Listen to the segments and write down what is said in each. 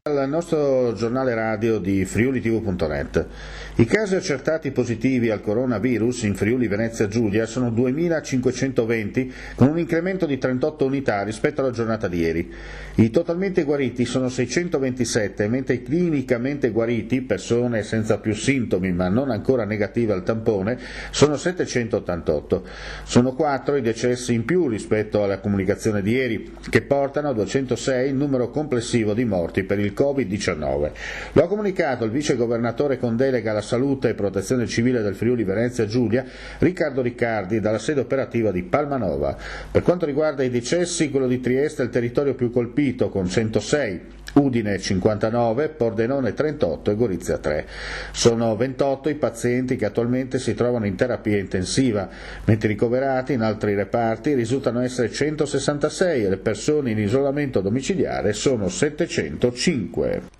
Al nostro giornale radio di friulitv.net. I casi accertati positivi al coronavirus in Friuli Venezia Giulia sono 2.520 con un incremento di 38 unità rispetto alla giornata di ieri. I totalmente guariti sono 627, mentre i clinicamente guariti, persone senza più sintomi ma non ancora negative al tampone, sono 788. Sono 4 i decessi in più rispetto alla comunicazione di ieri, che portano a 206 il numero complessivo di morti per il Covid-19. Lo ha comunicato il vice governatore con delega alla salute e protezione civile del Friuli Venezia Giulia, Riccardo Riccardi, dalla sede operativa di Palmanova. Per quanto riguarda i decessi, quello di Trieste è il territorio più colpito con 106, Udine 59, Pordenone 38 e Gorizia 3. Sono 28 i pazienti che attualmente si trovano in terapia intensiva, mentre i ricoverati in altri reparti risultano essere 166 e le persone in isolamento domiciliare sono 705.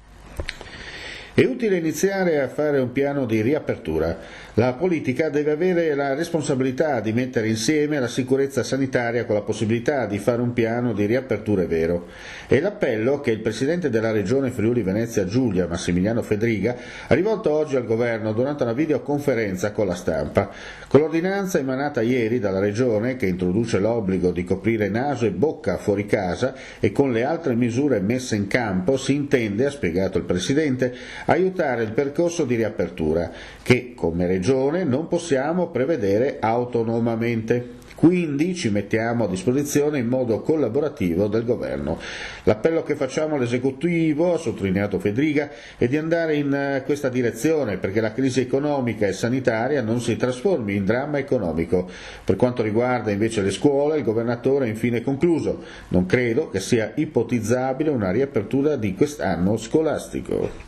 È utile iniziare a fare un piano di riapertura. La politica deve avere la responsabilità di mettere insieme la sicurezza sanitaria con la possibilità di fare un piano di riapertura vero. È l'appello che il Presidente della Regione Friuli Venezia Giulia, Massimiliano Fedriga, ha rivolto oggi al Governo durante una videoconferenza con la stampa. Con l'ordinanza emanata ieri dalla Regione, che introduce l'obbligo di coprire naso e bocca fuori casa, e con le altre misure messe in campo, si intende, ha spiegato il Presidente, aiutare il percorso di riapertura, che come Regione non possiamo prevedere autonomamente. Quindi ci mettiamo a disposizione in modo collaborativo del Governo. L'appello che facciamo all'Esecutivo, ha sottolineato Fedriga, è di andare in questa direzione perché la crisi economica e sanitaria non si trasformi in dramma economico. Per quanto riguarda invece le scuole, il Governatore ha infine concluso: non credo che sia ipotizzabile una riapertura di quest'anno scolastico.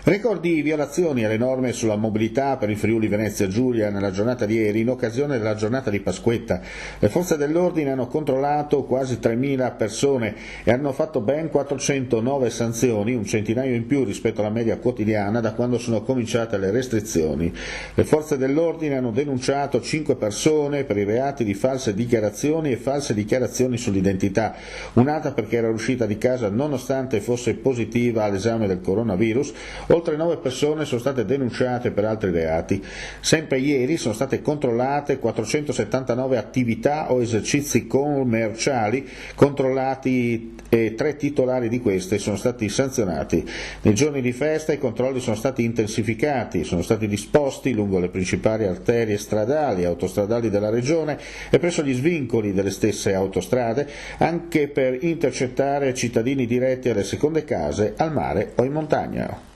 Record di violazioni alle norme sulla mobilità per il Friuli Venezia Giulia nella giornata di ieri in occasione della giornata di Pasquetta. Le forze dell'ordine hanno controllato quasi 3.000 persone e hanno fatto ben 409 sanzioni, un centinaio in più rispetto alla media quotidiana da quando sono cominciate le restrizioni. Le forze dell'ordine hanno denunciato 5 persone per i reati di false dichiarazioni e false dichiarazioni sull'identità, un'altra perché era uscita di casa nonostante fosse positiva all'esame del coronavirus. Oltre 9 persone sono state denunciate per altri reati. Sempre ieri sono state controllate 479 attività o esercizi commerciali controllati e 3 titolari di queste sono stati sanzionati. Nei giorni di festa i controlli sono stati intensificati, sono stati disposti lungo le principali arterie stradali e autostradali della Regione e presso gli svincoli delle stesse autostrade, anche per intercettare cittadini diretti alle seconde case, al mare o in montagna.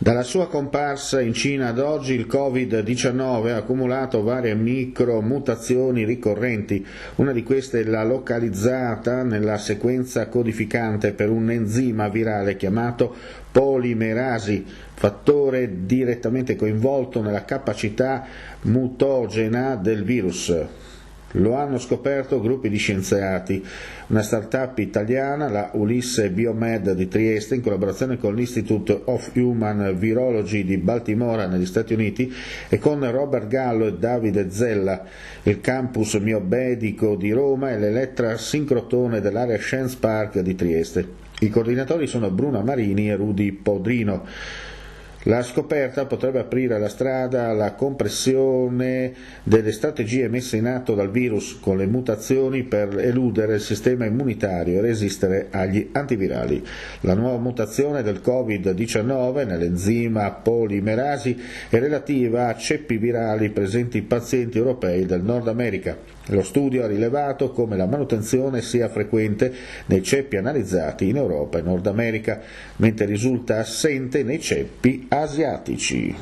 Dalla sua comparsa in Cina ad oggi il Covid-19 ha accumulato varie micromutazioni ricorrenti. Una di queste è la localizzata nella sequenza codificante per un enzima virale chiamato polimerasi, fattore direttamente coinvolto nella capacità mutagena del virus. Lo hanno scoperto gruppi di scienziati, una start-up italiana, la Ulisse Biomed di Trieste, in collaborazione con l'Institute of Human Virology di Baltimora negli Stati Uniti e con Robert Gallo e Davide Zella, il campus miobedico di Roma e l'Elettra Sincrotone dell'area Science Park di Trieste. I coordinatori sono Bruna Marini e Rudy Podrino. La scoperta potrebbe aprire la strada alla compressione delle strategie messe in atto dal virus con le mutazioni per eludere il sistema immunitario e resistere agli antivirali. La nuova mutazione del Covid-19 nell'enzima polimerasi è relativa a ceppi virali presenti in pazienti europei del Nord America. Lo studio ha rilevato come la manutenzione sia frequente nei ceppi analizzati in Europa e Nord America, mentre risulta assente nei ceppi asiatici.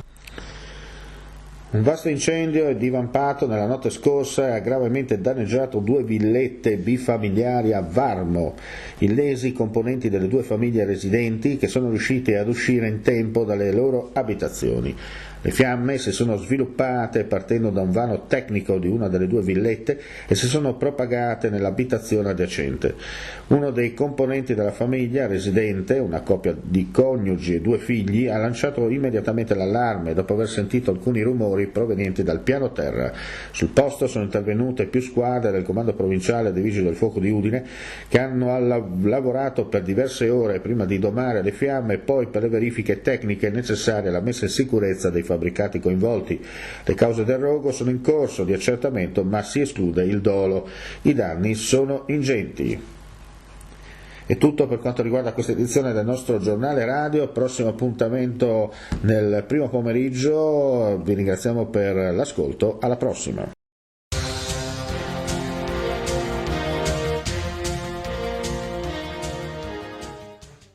Un vasto incendio è divampato nella notte scorsa e ha gravemente danneggiato 2 villette bifamiliari a Varmo, illesi componenti delle 2 famiglie residenti che sono riusciti ad uscire in tempo dalle loro abitazioni. Le fiamme si sono sviluppate partendo da un vano tecnico di una delle due villette e si sono propagate nell'abitazione adiacente. Uno dei componenti della famiglia residente, una coppia di coniugi e due figli, ha lanciato immediatamente l'allarme dopo aver sentito alcuni rumori provenienti dal piano terra. Sul posto sono intervenute più squadre del Comando Provinciale dei Vigili del Fuoco di Udine, che hanno lavorato per diverse ore prima di domare le fiamme e poi per le verifiche tecniche necessarie alla messa in sicurezza dei fabbricati coinvolti. Le cause del rogo sono in corso di accertamento, ma si esclude il dolo. I danni sono ingenti. È tutto per quanto riguarda questa edizione del nostro giornale radio. Prossimo appuntamento nel primo pomeriggio. Vi ringraziamo per l'ascolto. Alla prossima.